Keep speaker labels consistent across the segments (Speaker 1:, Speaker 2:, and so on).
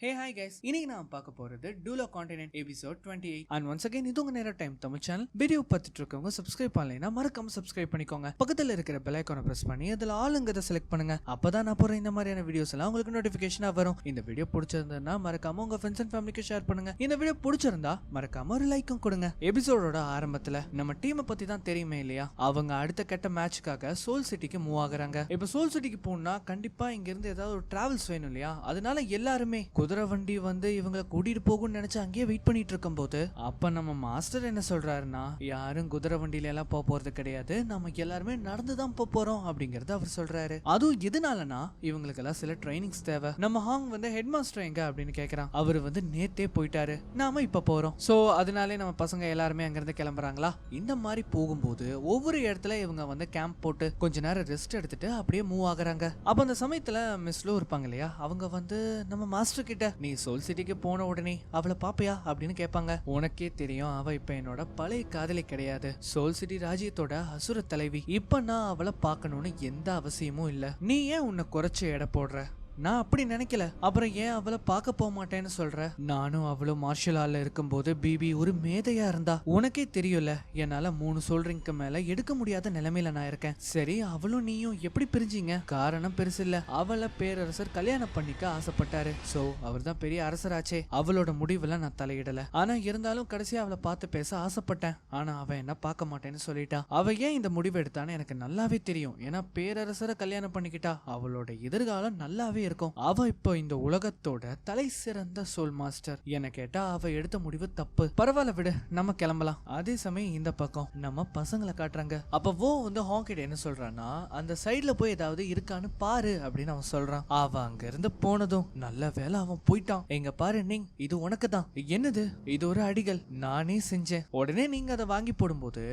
Speaker 1: Hey hi guys, இன்னைக்கு நான் பார்க்க போறது Dolo continent episode 28 and once again இது உங்க நேர டைம் தமிழ் சேனல். வீடியோ பார்த்துட்டு இருக்கவங்க சப்ஸ்கிரைப் பண்ணலைன்னா மறக்காம சப்ஸ்கிரைப் பண்ணிக்கோங்க. பக்கத்துல இருக்கிற பெல் ஐகானை பிரஸ் பண்ணி அதுல ஆளுங்கதை செலக்ட் பண்ணுங்க. அப்பதான் நான் போற இந்த மாதிரியான வீடியோஸ் எல்லாம் உங்களுக்கு நோட்டிபிகேஷனா வரும். இந்த வீடியோ பிடிச்சிருந்தா மறக்காம உங்க ஃப்ரெண்ட்ஸ் அண்ட் ஃபேமிலிக்கு ஷேர் பண்ணுங்க. இந்த வீடியோ பிடிச்சிருந்தா மறக்காம ஒரு லைக்கும் கொடுங்க. எபிசோடோட ஆரம்பத்துல நம்ம டீமை பத்தி தான் தெரியுமே இல்லையா, அவங்க அடுத்த கட்ட மேட்ச்க்காக சோல் சிட்டிக்கு மூவ் ஆகுறாங்க. இப்ப சோல் சிட்டிக்கு போனா கண்டிப்பா இங்க இருந்து ஏதாவது ஒரு டிராவல்ஸ் வேணும் இல்லையா, அதனால எல்லாருமே குதிரை வண்டி வந்து இவங்களை கூட்டிட்டு போகும்னு நினைச்சு அங்கேயே வெயிட் பண்ணிட்டு இருக்கும் போது அப்ப நம்ம மாஸ்டர் என்ன சொல்றாருன்னா, யாரும் குதிரை வண்டியில எல்லாம் போறது கிடையாது, நம்ம எல்லாருமே நடந்துதான் போறோம் அப்படிங்கறது அவர் சொல்றாரு. அதுவும் எதனாலனா இவங்களுக்கு எல்லாம் சில ட்ரைனிங்ஸ் தேவை. நம்ம ஹாங் வந்து ஹெட் மாஸ்டர் எங்க அப்படின்னு கேக்குறான். அவரு வந்து நேத்தே போயிட்டாரு, நாம இப்ப போறோம். சோ அதனாலே நம்ம பசங்க எல்லாருமே அங்க இருந்து கிளம்புறாங்களா. இந்த மாதிரி போகும்போது ஒவ்வொரு இடத்துல இவங்க வந்து கேம்ப் போட்டு கொஞ்ச நேரம் ரெஸ்ட் எடுத்துட்டு அப்படியே மூவ் ஆகுறாங்க. அப்ப அந்த சமயத்துல மிஸ் லோ இருப்பாங்க இல்லையா, அவங்க வந்து நம்ம மாஸ்டர் கிட்ட நீ சோல் சிட்டிக்கு போன உடனே அவளை பாப்பையா அப்படின்னு கேட்பாங்க. உனக்கே தெரியும் அவ இப்ப என்னோட பழைய காதலி கிடையாது, சோல் சிட்டி ராஜ்யத்தோட அசுர தலைவி. இப்ப நான் அவளை பார்க்கணும்னு எந்த அவசியமும் இல்ல. நீ ஏன் உன்னை குறைச்சு எடை போடுற? நான் அப்படி நினைக்கல. அப்புறம் ஏன் அவளை பார்க்க போக மாட்டேன்னு சொல்ற? நானும் அவளும் மார்ஷல் ஆர்ட்ல இருக்கும்போது பிபி ஒரு மேதையா இருந்தா. உனக்கே தெரியும்ல, என்னால 3 சோல்ட்ரிங்க்கு மேல எடுக்க முடியாத நிலைமையில நான் இருக்கேன். சரி, அவளும் நீயும் எப்படி பிரிஞ்சீங்க? காரணம் பெருசு இல்ல, அவளை பேரரசர் கல்யாணம் பண்ணிக்க ஆசைப்பட்டாரு. சோ அவர் தான் பெரிய அரசராச்சே. அவளோட முடிவுல நான் தலையிடல. ஆனா இருந்தாலும் கடைசியா அவளை பார்த்து பேச ஆசைப்பட்டேன். ஆனா அவ என்ன பார்க்க மாட்டேன்னு சொல்லிட்டா. அவ ஏன் இந்த முடிவு எடுத்தான்னு எனக்கு நல்லாவே தெரியும். ஏன்னா பேரரசரை கல்யாணம் பண்ணிக்கிட்டா அவளோட எதிர்காலம் நல்லாவே இருக்கும். அவ இப்போ இந்த உலகத்தோட தலை சிறந்த சோல் மாஸ்டர். என்ன கேட்டா அவ எடுத்த முடிவு தப்பு. பரவாயில்ல விடு, நம்ம கிளம்பலாம். அதே சமயம் இந்த பக்கம் நம்ம பசங்களை காட்டுறாங்க. அப்ப வந்து ஹாங்கிட்ட என்ன சொல்றான்னா, அந்த சைட்ல போய் ஏதாவது இருக்கான்னு பாரு அப்படின்னு அவன் சொல்றான். அவ அங்க இருந்து போனதும் நல்ல வேலை அவன் போயிட்டான். எங்க பாரு நீங்க, இது உனக்கு தான். என்னது இது? ஒரு அடிகள் நானே செஞ்சேன். உடனே நீங்க அதை வாங்கி போடும்போது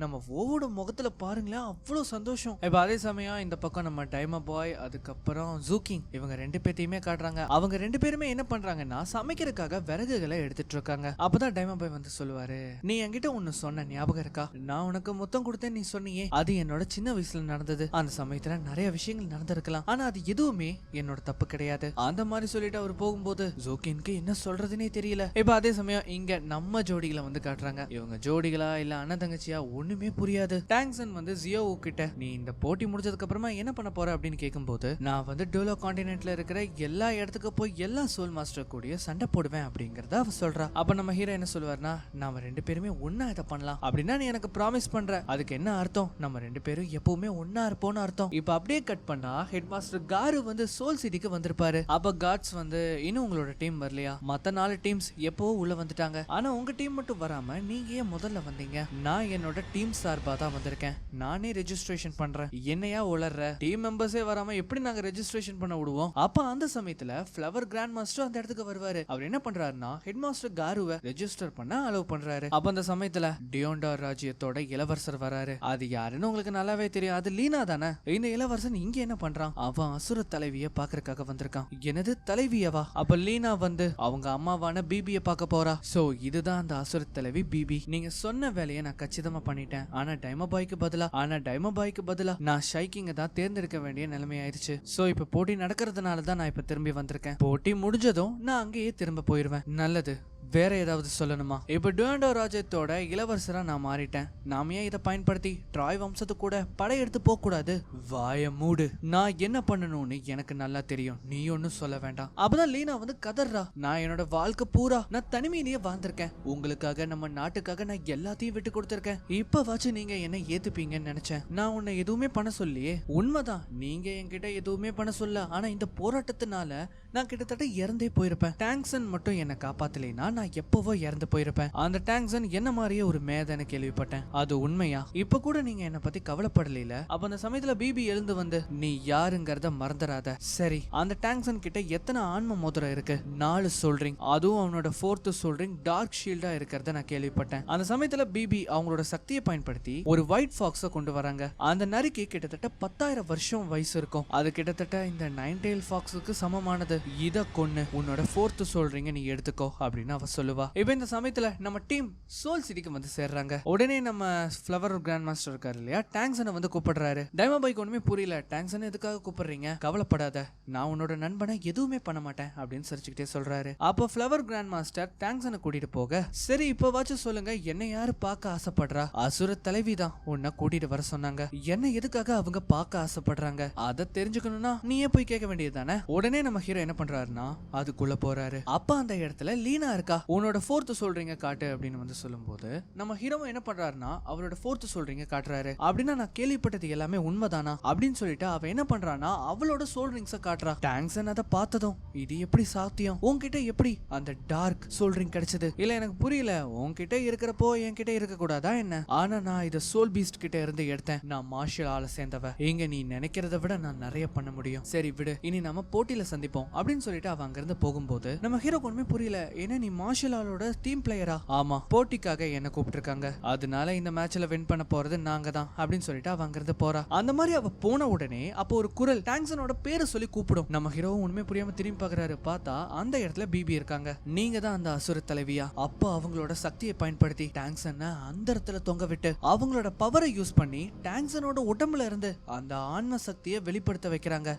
Speaker 1: நம்ம ஓவோட முகத்துல பாருங்களேன், அவ்வளவு சந்தோஷம். இப்ப அதே சமயம் இந்த பக்கம் நம்ம டைமா பாய் அதுக்கப்புறம் ஜூக்கிங் இவங்க 2 பேத்தையுமே காட்டுறாங்க. அவங்க 2 பேருமே என்ன பண்றாங்கன்னா சமைக்கிறதுக்காக விறகுகளை எடுத்துட்டு இருக்காங்க. அப்பதான் டைமா பாய் வந்து சொல்லுவாரு, நீ என்கிட்ட ஒன்னு சொன்ன ஞாபகம் இருக்கா? நான் உனக்கு முத்தம் கொடுத்தேன் நீ சொன்னியே, அது என்னோட சின்ன வயசுல நடந்தது. அந்த சமயத்துல நிறைய விஷயங்கள் நடந்திருக்கலாம், ஆனா அது எதுவுமே என்னோட தப்பு கிடையாது. அந்த மாதிரி சொல்லிட்டு அவர் போகும்போது ஜோக்கின்க்கு என்ன சொல்றதுன்னே தெரியல. இப்ப அதே சமயம் இங்க நம்ம ஜோடிகளை வந்து காட்டுறாங்க. இவங்க ஜோடிகளா இல்ல அண்ணன் தங்கச்சியா ஒண்ணுமே புரியாது. டாங்ஸன் வந்து ஜியோ கிட்ட நீ இந்த போட்டி முடிஞ்சதுக்கு அப்புறமா என்ன பண்ண போற அப்படின்னு கேட்கும்போது, நான் வந்து டோலோ கான்டினென்ட்ல இருக்கிற எல்லா இடத்துக்கு போய் எல்லா சோல் மாஸ்டர் கூடிய சண்டை போடுவேன் அப்படிங்கறத அவ சொல்றா. அப்ப நம்ம ஹீரோ என்ன சொல்லுவார்னா, நாம 2 பேருமே ஒன்னா இதை பண்ணலாம் அப்படின்னா நீ எனக்கு ப்ராமிஸ் பண்ற. அதுக்கு என்ன அர்த்தம்? நம்ம 2 பேரும் எப்பவுமே ஒன்னா இருப்போம்னு அர்த்தம். இப்ப அப்படியே கட் பண்ணா ஹெட் மாஸ்டர் காரு வந்து சோல் சிட்டிக்கு வந்திருப்பாரு. அப்ப காட்ஸ் வந்து இன்னும் உங்களோட டீம் வரலையா? மத்த 4 டீம்ஸ் எப்போ உள்ள வந்துட்டாங்க, ஆனா உங்க டீம் மட்டும் வராம நீங்க ஏன் முதல்ல வந்தீங்க? நான் என்னோட டீம் சார்பா தான் வந்திருக்கேன், நானே ரெஜிஸ்ட்ரேஷன் பண்றேன். என்னையா உளர்ற? டீம் மெம்பர்ஸே வராம எப்படி நாங்க ரெஜிஸ்ட்ரேஷன் பண்ண விடுவோம்? அப்ப அந்த சமயத்துல ஃப்ளவர் கிராண்ட் மாஸ்டர் அந்த இடத்துக்கு வருவாரு. அவர் என்ன பண்றாருன்னா ஹெட் மாஸ்டர் காருவை ரெஜிஸ்டர் பண்ண அலோவ் பண்றாரு. அப்ப அந்த சமயத்துல டியோண்டார் ராஜ்யத்தோட இளவரசர் வராரு. அது யாருன்னு உங்களுக்கு நல்லாவே தெரியும், அது லீனா தானே. இந்த இளவரசன் இங்க என்ன பண்றான்? அவன் அசுர தலைவிய பாக்குறதுக்காக வந்திருக்கான். எனது தலைவியவா? அப்ப லீனா வந்து அவங்க அம்மாவான பிபிய பார்க்க போறா. சோ இதுதான் அந்த அசுர தலைவி பிபி. நீங்க சொன்ன வேலையை நான் கச்சிதமா பண்ணிட்டேன். ஆனா டைமபாய்க்கு பதிலா நான் ஷைக்கிங்க தான் தேர்ந்தெடுக்க வேண்டிய நிலைமை ஆயிடுச்சு. சோ இப்ப போட்டி நடக்கிறதுனால தான் நான் இப்ப திரும்பி வந்திருக்கேன். போட்டி முடிஞ்சதும் நான் அங்கேயே திரும்ப போயிருவேன். நல்லது, வேற ஏதாவது சொல்லணுமா? இப்ப டுவாண்டோ ராஜ்யத்தோட இளவரசரா நான் மாறிட்டேன். நாம ஏன் இதை பயன்படுத்தி ட்ராய் வம்சத்து கூட படையெடுத்து போக கூடாது? வாய மூடு, நான் என்ன பண்ணணும்னு எனக்கு நல்லா தெரியும், நீ ஒன்னும் சொல்ல வேண்டாம். அப்பதான் லீனா வந்து கதறா, நான் என்னோட வாழ்க்கை பூரா நான் தனிமையிலேயே வாழ்ந்திருக்கேன். உங்களுக்காக நம்ம நாட்டுக்காக நான் எல்லாத்தையும் விட்டு கொடுத்திருக்கேன். இப்பவாச்சும் நீங்க என்ன ஏத்துப்பீங்கன்னு நினைச்சேன். நான் உன்னை எதுவுமே பண்ண சொல்லியே. உண்மைதான், நீங்க என்கிட்ட எதுவுமே பண்ண சொல்ல. ஆனா இந்த போராட்டத்தினால நான் கிட்டத்தட்ட இறந்தே போயிருப்பேன். டாங்ஸன் மட்டும் என்ன காப்பாத்தலைனா நான் எப்பவோ இறந்து போயிருப்பேன். அந்த டாங்ஸன் என்ன மாதிரியே ஒரு மேதன்னு கேள்விப்பட்டேன், அது உண்மையா? இப்ப கூட நீங்க என்ன பத்தி கவலைப்படல. அப்ப அந்த சமயத்துல பிபி எழுந்து வந்து, நீ யாருங்கறத மறந்துடாத. சரி, அந்த டாங்ஸன் கிட்ட எத்தனை ஆன்ம மோதிரம் இருக்கு? 4 சொல்றீங்க. அதுவும் அவனோட 4th சொல்றீங்க டார்க் ஷீல்டா இருக்கிறத நான் கேள்விப்பட்டேன். அந்த சமயத்துல பிபி அவங்களோட சக்தியை பயன்படுத்தி ஒரு ஒயிட் ஃபாக்ஸ கொண்டு வராங்க. அந்த நரிக்கு கிட்டத்தட்ட 10,000 வருஷம் வயசு இருக்கும். அது கிட்டத்தட்ட இந்த 9 டெயில் ஃபாக்ஸுக்கு சமமானது. இத கொன்னு உன்னோட 4th சொல்றீங்க நீ எடுத்துக்கோ அப்படின்னு அவ அவ சொல்லுவா. இப்ப இந்த சமயத்துல நம்ம டீம் சோல் சிட்டிக்கு வந்து சேர்றாங்க. உடனே நம்ம ஃப்ளவர் கிராண்ட் மாஸ்டர் இருக்காரு இல்லையா, டாங்ஸனை வந்து கூப்பிடுறாரு. டைமபாய்க்கு ஒண்ணுமே புரியல. டாங்ஸன் எதுக்காக கூப்பிடுறீங்க? கவலைப்படாத, நான் உன்னோட நண்பனை எதுவுமே பண்ண மாட்டேன் அப்படின்னு சிரிச்சுக்கிட்டே சொல்றாரு. அப்போ ஃப்ளவர் கிராண்ட் மாஸ்டர் டாங்ஸனை கூட்டிட்டு போக, சரி இப்பவாச்சும் சொல்லுங்க, என்ன யாரு பார்க்க ஆசைப்படுறா? அசுர தலைவிதான் உன்னை கூட்டிட்டு வர சொன்னாங்க. என்ன எதுக்காக அவங்க பார்க்க ஆசைப்படுறாங்க அதை தெரிஞ்சுக்கணும்னா நீயே போய் கேட்க வேண்டியதுதானே. உடனே நம்ம ஹீரோ என்ன பண்றாருன்னா அதுக்குள்ள போறாரு. அப்ப அந்த இடத்துல லீனா இருக்கா. உன்னோட ஃபோர்த் சொல்றீங்க காட்டு அப்படின்னு வந்து சொல்லும்போது நம்ம ஹீரோ என்ன பண்றாருன்னா அவரோட ஃபோர்த் சொல்றீங்க காட்டுறாரு. அப்படின்னா நான் கேள்விப்பட்டது எல்லாமே உண்மைதானா அப்படின்னு சொல்லிட்டு அவ என்ன பண்றான்னா அவளோட சோல் ரிங்ஸ காட்டுறா. டாங்ஸன் அதை பார்த்ததும் இது எப்படி சாத்தியம்? உன்கிட்ட எப்படி அந்த டார்க் சோல் ரிங் கிடைச்சது? இல்ல எனக்கு புரியல, உன்கிட்ட இருக்கிறப்போ என்கிட்ட இருக்க கூடாதா என்ன? ஆனா நான் இத சோல் பீஸ்ட் கிட்ட இருந்து எடுத்தேன். நான் மார்ஷல் ஆள சேர்ந்தவ. எங்க நீ நினைக்கிறத விட நான் நிறைய பண்ண முடியும். சரி விடு, இனி நம்ம போட்டியில சந்திப்போம் அப்படின்னு சொல்லிட்டு அவ அங்க இருந்து போகும்போது நம்ம ஹீரோ ஒண்ணுமே புரியல. ஏன்னா நீ மார்ஷல் ஆளோட டீம் பிளேயரா? ஆமா, போட்டிக்காக என்ன கூப்பிட்டுருக்காங்க, அதனால இந்த மேட்ச்ல வின் பண்ண போறது நாங்க தான் அப்படின்னு சொல்லிட்டு அவ அங்க இருந்து போறா. அந்த மாதிரி அவ போன உடனே அப்போ ஒரு குரல் டாங்ஸனோட பேரை சொல்லி கூப்பிடும். நம்ம ஹீரோ உண்மை புரியாம திரும்பி பாக்குறாரு. பார்த்தா அந்த இடத்துல பிபி இருக்காங்க. நீங்க தான் அந்த அசுர தலைவியா? அப்போ அவங்களோட சக்தியை பயன்படுத்தி டாங்ஸனை அந்த இடத்துல தொங்க விட்டு அவங்களோட பவரை யூஸ் பண்ணி டாங்ஸனோட உடம்புல இருந்து அந்த ஆன்ம சக்தியை வெளிப்படுத்த வைக்கிறாங்க.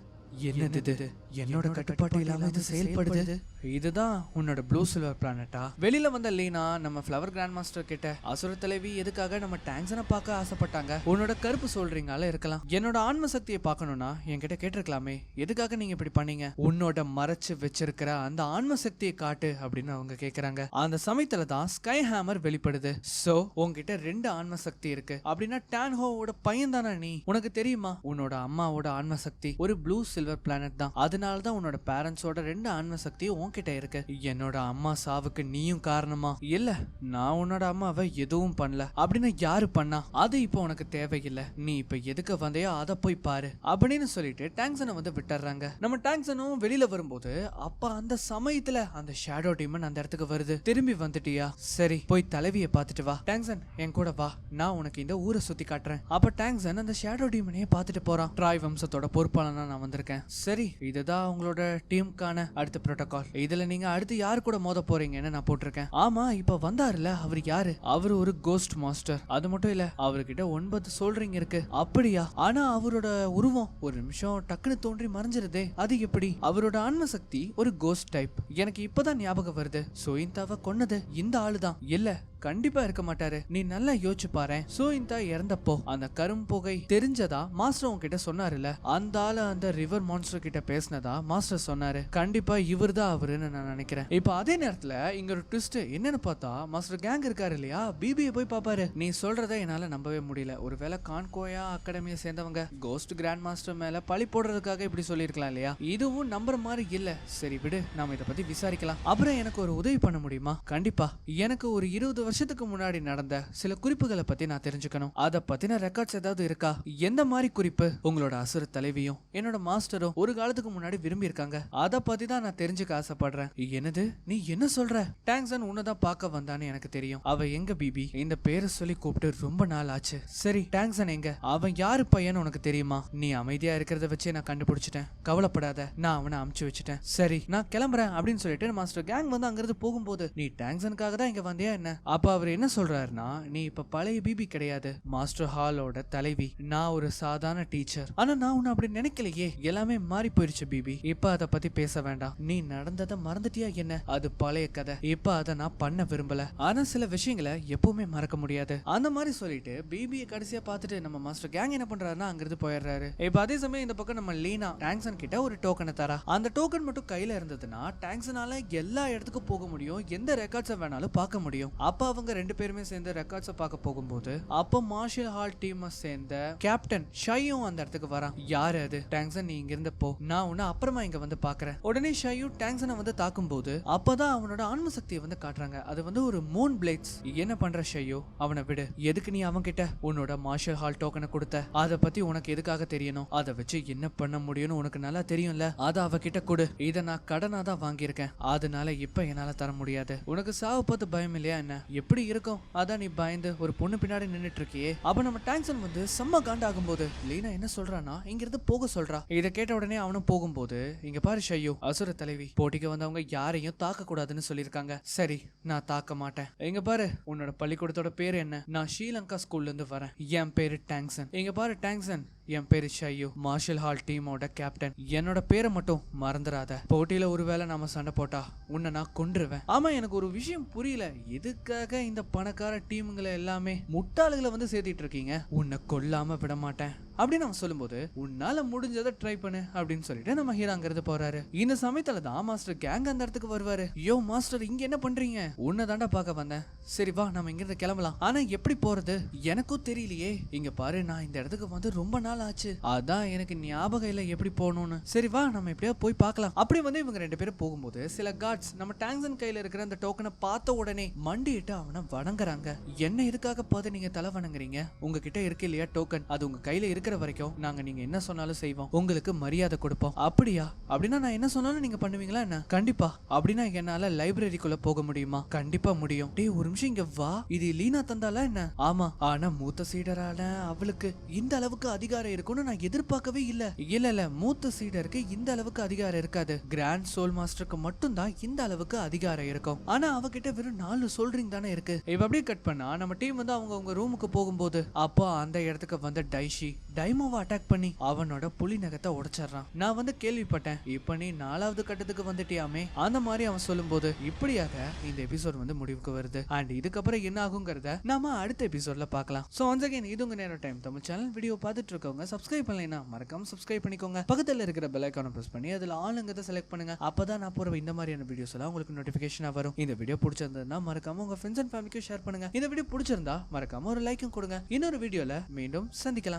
Speaker 1: என்னது இது? என்னோட கட்டுப்பாட்டு இல்லாம இது செயல்படுது. இதுதான் உன்னோட ப்ளூ சில்வர் பிளானட்டா? வெளியில வந்த லீனா நம்ம ஃப்ளவர் கிராண்ட் மாஸ்டர் கிட்ட, அசுர தலைவி எதுக்காக நம்ம டாங்ஸனை பார்க்க ஆசைப்பட்டாங்க? உன்னோட கருப்பு சொல்றீங்களால இருக்கலாம். என்னோட ஆன்ம சக்தியை பார்க்கணும்னா என்கிட்ட கேட்டிருக்கலாமே, எதுக்காக நீங்க இப்படி பண்ணீங்க? உன்னோட மறைச்சு வச்சிருக்கிற அந்த ஆன்ம சக்தியை காட்டு அப்படின்னு அவங்க கேக்குறாங்க. அந்த சமயத்துல தான் ஸ்கை ஹேமர் வெளிப்படுது. சோ உன்கிட்ட 2 ஆன்ம சக்தி இருக்கு அப்படின்னா டான்ஹோவோட பையன் தானே நீ? உனக்கு தெரியுமா உன்னோட அம்மாவோட ஆன்ம சக்தி ஒரு ப்ளூ சில்வர் பிளானட் தான். அதனாலதான் உன்னோட பேரண்ட்ஸோட 2 ஆன்ம சக்தியும் உன்கிட்ட இருக்கு. என்னோட அம்மா சாவுக்கு நீயும் காரணமா? இல்ல, நான் உன்னோட அம்மாவை எதுவும் பண்ணல. அப்படின்னு யாரு பண்ணா? அது இப்போ உனக்கு தேவையில்லை. நீ இப்ப எதுக்கு வந்தையோ அதை போய் பாரு அப்படின்னு சொல்லிட்டு டாங்ஸனை வந்து விட்டுறாங்க. நம்ம டாங்ஸனும் வெளியில வரும்போது அப்ப அந்த சமயத்துல அந்த ஷேடோ டீமன் அந்த இடத்துக்கு வருது. திரும்பி வந்துட்டியா? சரி போய் தலைவியை பார்த்துட்டு வா. டாங்ஸன் என் கூட வா, நான் உனக்கு இந்த ஊரை சுத்தி காட்டுறேன். அப்ப டாங்ஸன் அந்த ஷேடோ டீமனையே பார்த்துட்டு போறான். ட்ராய் வம்சத்தோட பொறுப்பாளனா நான் வந்திருக்கேன். சரி இதுதான் உங்களோட டீமுக்கான அடுத்த புரோட்டோகால். இதுல நீங்க அடுத்து யாரு கூட மோத போறீங்கன்னு நான் போட்டிருக்கேன். ஆமா இப்ப வந்தாருல அவர் யாரு? அவரு ஒரு கோஸ்ட் மாஸ்டர். அது மட்டும் இல்ல அவர்கிட்ட 9 சொல்றீங்க இருக்கு. அப்படியா? ஆனா அவரோட உருவம் ஒரு நிமிஷம் டக்குன்னு தோன்றி மறைஞ்சிருதே, அது எப்படி? அவரோட ஆன்ம சக்தி ஒரு கோஸ்ட் டைப். எனக்கு இப்பதான் ஞாபகம் வருது, சோயின்தாவை கொன்னது இந்த ஆளுதான். இல்ல கண்டிப்பா இருக்க மாட்டாரு. நீ நல்லா யோசிச்சு பாரு. சோயின்தா இறந்தப்போ அந்த கரும்புகை தெரிஞ்சதா மாஸ்டர் உன்கிட்ட சொன்னாருல, அந்த ஆளு அந்த ரிவர் மான்ஸ்டர் கிட்ட பேசினதா மாஸ்டர் சொன்னாரு. கண்டிப்பா இவர்தான் அவருன்னு நான் நினைக்கிறேன். இப்ப அதே நேரத்துல இங்க ஒரு ட்விஸ்ட் என்னன்னு பார்த்தா மாஸ்டர் கேங் இருக்காரு இல்லையா, பிபியை போய் பாப்பாரு. நீ சொல்றத என்னால நம்பவே முடியல. ஒருவேளை கான்கோயா அகாடமியை சேர்ந்தவங்க கோஸ்ட் கிராண்ட் மாஸ்டர் மேல பழி போடுறதுக்காக இப்படி சொல்லிருக்கலாம் இல்லையா? இதுவும் நம்புற மாதிரி இல்ல. சரி விடு, நாம இதை பத்தி விசாரிக்கலாம். அப்புறம் எனக்கு ஒரு உதவி பண்ண முடியுமா? கண்டிப்பா. எனக்கு ஒரு 20 வருஷத்துக்கு முன்னாடி நடந்த சில குறிப்புகளை பத்தி நான் தெரிஞ்சுக்கணும். அத பத்தின ரெக்கார்ட்ஸ் ஏதாவது இருக்கா? எந்த மாதிரி குறிப்பு? உங்களோட அசுர தலைவியும் என்னோட மாஸ்டரும் ஒரு காலத்துக்கு முன்னாடி விரும்பி இருக்காங்க. அத பத்தி தான் நான் தெரிஞ்சுக்க ஆசைப்படுறேன். என்னது நீ என்ன சொல்ற? டாங்ஸன் உன்னதான் பார்க்க வந்தான்னு எனக்கு தெரியும். அவ எங்க பிபி? இந்த பேரை சொல்லி கூப்பிட்டு ரொம்ப நாள் ஆச்சு. சரி டாங்ஸன் எங்க? அவன் யாரு பையன்னு உனக்கு தெரியுமா? நீ அமைதியா இருக்கிறத வச்சே நான் கண்டுபிடிச்சிட்டேன். கவலைப்படாத, நான் அவனை அமுச்சு வச்சுட்டேன். சரி நான் கிளம்புறேன் அப்படின்னு சொல்லிட்டு மாஸ்டர் கேங் வந்து அங்கிருந்து போகும்போது, நீ டாங்ஸனுக்காக தான் இங்க வந்தியா என்ன? அப்ப அவர் என்ன சொல்றாருன்னா, நீ இப்ப பழைய பிபி கிடையாது, மாஸ்டர் ஹாலோட தலைவி. நான் ஒரு சாதாரண டீச்சர். ஆனா நான் உன்னை அப்படி நினைக்கலையே. எல்லாமே மாறி போயிருச்சு பிபி. இப்ப அத பத்தி பேச வேண்டாம். நீ நடந்ததை மறந்துட்டியா என்ன? அது பழைய கதை. இப்ப அதை நான் பண்ண விரும்பல. ஆனா சில விஷயங்களை எப்பவுமே மறக்க முடியாது. அந்த மாதிரி சொல்லிட்டு பிபியை கடைசியா பார்த்துட்டு நம்ம மாஸ்டர் கேங் என்ன பண்றாருன்னா அங்கிருந்து போயிடுறாரு. இப்ப அதே சமயம் இந்த பக்கம் நம்ம லீனா டாங்ஸன் கிட்ட ஒரு டோக்கனை தரா. அந்த டோக்கன் மட்டும் கையில இருந்ததுன்னா டாங்ஸனால எல்லா இடத்துக்கும் போக முடியும், எந்த ரெக்கார்ட்ஸை வேணாலும் பார்க்க முடியும். அப்ப அவங்க 2 பேருமே சேர்ந்து ரெக்கார்ட்ஸை பார்க்க போகும்போது அப்ப மார்ஷல் ஹால் டீமை சேர்ந்த கேப்டன் ஷையும் அந்த இடத்துக்கு வரான். யாரு அது? டாங்ஸன் நீ இங்க இருந்து போ, நான் உன்னை அப்புறமா இங்க வந்து பாக்குறேன். உடனே ஷையும் டாங்ஸனை வந்து தாக்கும் போது அப்பதான் அவனோட ஆன்ம சக்தியை வந்து காட்டுறாங்க. அது வந்து ஒரு மூன் பிளேட்ஸ். என்ன பண்ற ஷையோ? அவனை விடு. எதுக்கு நீ அவன் கிட்ட உன்னோட மார்ஷல் ஹால் டோக்கனை கொடுத்த? அதை பத்தி உனக்கு எதுக்காக தெரியணும்? அதை வச்சு என்ன பண்ண முடியும்னு உனக்கு நல்லா தெரியும்ல. அதை அவகிட்ட கொடு. இதை நான் கடனா தான் வாங்கியிருக்கேன், அதனால இப்ப என்னால தர முடியாது. உனக்கு சாவு பார்த்து பயம் இல்லையா என்ன? எப்படி இருக்கும். அதான் நீ பயந்து ஒரு பொண்ணு பின்னாடி நின்னுட்டு இருக்கியே. அப்ப நம்ம டாங்சன் வந்து செம்ம காண்டாகும் போது லீனா என்ன சொல்றானா இங்க இருந்து போக சொல்றா. இதை கேட்ட உடனே அவனும் போகும்போது இங்க பாரு ஷையோ, அசுர தலைவி போட்டிக்கு வந்தவங்க யாரையும் தாக்க கூடாதுன்னு சொல்லிருக்காங்க. சரி, நான் தாக்க மாட்டேன். இங்க பாரு, உன்னோட பள்ளிக்கூடத்தோட பேரு என்ன? நான் ஸ்ரீலங்கா ஸ்கூல்ல இருந்து வரேன். என் பேரு டாங்சன். இங்க பாரு டாங்சன், என் பேரு ஷையோ, மார்ஷல் ஹால் டீமோட கேப்டன். என்னோட பேரை மட்டும் மறந்துடாத. போட்டியில ஒருவேளை நாம சண்டை போட்டா உன்னை நான் கொன்றுவேன். ஆமா, எனக்கு ஒரு விஷயம் புரியல. எதுக்காக இந்த பணக்கார டீமுங்களை எல்லாமே முட்டாளுகளை வந்து சேர்த்திட்டு இருக்கீங்க? உன்னை கொல்லாம விட மாட்டேன் அப்படின்னு அவன் சொல்லும்போது உன்னால முடிஞ்சதை ட்ரை பண்ணு அப்படின்னு சொல்லிட்டு நம்ம ஹீரோ அங்கிருந்து போறாரு. இந்த சமயத்துல தான் மாஸ்டர் கேங் அந்த இடத்துக்கு வருவாரு. யோ மாஸ்டர், இங்க என்ன பண்றீங்க? உன்னை தாண்டா பார்க்க வந்தேன். சரி வா, நம்ம இங்க இருந்து கிளம்பலாம். ஆனா எப்படி போறது எனக்கும் தெரியலையே. இங்க பாரு, நான் இந்த இடத்துக்கு வந்து ரொம்ப நாள் ஆச்சு. அதான் எனக்கு ஞாபகம் இல்ல எப்படி போகணும்னு. சரி வா, நம்ம எப்படியா போய் பார்க்கலாம். அப்படி வந்து இவங்க ரெண்டு பேரும் போகும்போது சில கார்ட்ஸ் நம்ம டாங்சன் கையில இருக்கிற அந்த டோக்கனை பார்த்த உடனே மண்டிட்டு அவனை வணங்குறாங்க. என்ன எதுக்காக பார்த்து நீங்க தலை வணங்குறீங்க? உங்ககிட்ட இருக்கு இல்லையா டோக்கன், அது உங்க கையில இருக்கிற வரைக்கும் நாங்க நீங்க என்ன சொன்னாலும் செய்வோம், உங்களுக்கு மரியாதை கொடுப்போம். அப்படியா? அப்படின்னா நான் என்ன சொன்னாலும் நீங்க பண்ணுவீங்களா என்ன? கண்டிப்பா. அப்படின்னா என்னால லைப்ரரிக்குள்ள போக முடியுமா? கண்டிப்பா முடியும். டேய் ஒரு நிமிஷம் இங்க வா, இது லீனா தந்தாலா என்ன? ஆமா, ஆனா மூத்த சீடரான அவளுக்கு இந்த அளவுக்கு அதிகாரம் இருக்கும்னு நான் எதிர்பார்க்கவே இல்ல. இல்ல, மூத்த சீடருக்கு இந்த அளவுக்கு அதிகாரம் இருக்காது. கிராண்ட் சோல் மாஸ்டருக்கு மட்டும் தான் இந்த அளவுக்கு அதிகாரம் இருக்கும். ஆனா அவகிட்ட வெறும் 4 சொல்றீங்க தானே இருக்கு. இப்ப அப்படியே கட் பண்ணா நம்ம டீம் வந்து அவங்க ரூமுக்கு போகும்போது அப்போ அந்த இடத்துக்கு வந்த டைமோவை அட்டாக் பண்ணி அவனோட புலி நகத்தை உடைச்சிடறான். நான் வந்து கேள்விப்பட்டேன், இப்ப நீ 4வது கட்டத்துக்கு வந்துட்டியாமே அந்த மாதிரி அவன் சொல்லும்போது இப்படியாக இந்த எபிசோட் வந்து முடிவுக்கு வருது. அண்ட் இதுக்கப்புறம் என்ன ஆகுங்கிறத நாம அடுத்த எபிசோட்ல பார்க்கலாம். சோ ஒன்ஸ் அகைன் இது உங்க நேரம் டைம் தமிழ் சேனல். வீடியோ பார்த்துட்டு இருக்கவங்க சப்ஸ்கிரைப் பண்ணலைன்னா மறக்காம சப்ஸ்கிரைப் பண்ணிக்கோங்க. பக்கத்துல இருக்கிற பெல் ஐகானை பிரஸ் பண்ணி அதுல ஆளுங்கதை செலக்ட் பண்ணுங்க. அப்பதான் நான் போற இந்த மாதிரியான வீடியோஸ் எல்லாம் உங்களுக்கு நோட்டிபிகேஷனா வரும். இந்த வீடியோ பிடிச்சிருந்ததுன்னா மறக்காம உங்க ஃப்ரெண்ட்ஸ் அண்ட் ஃபேமிலிக்கு ஷேர் பண்ணுங்க. இந்த வீடியோ பிடிச்சிருந்தா மறக்காம ஒரு லைக்கும் கொடுங்க. இன்னொரு வீடியோல மீண்டும் சந்திக்கலாம்.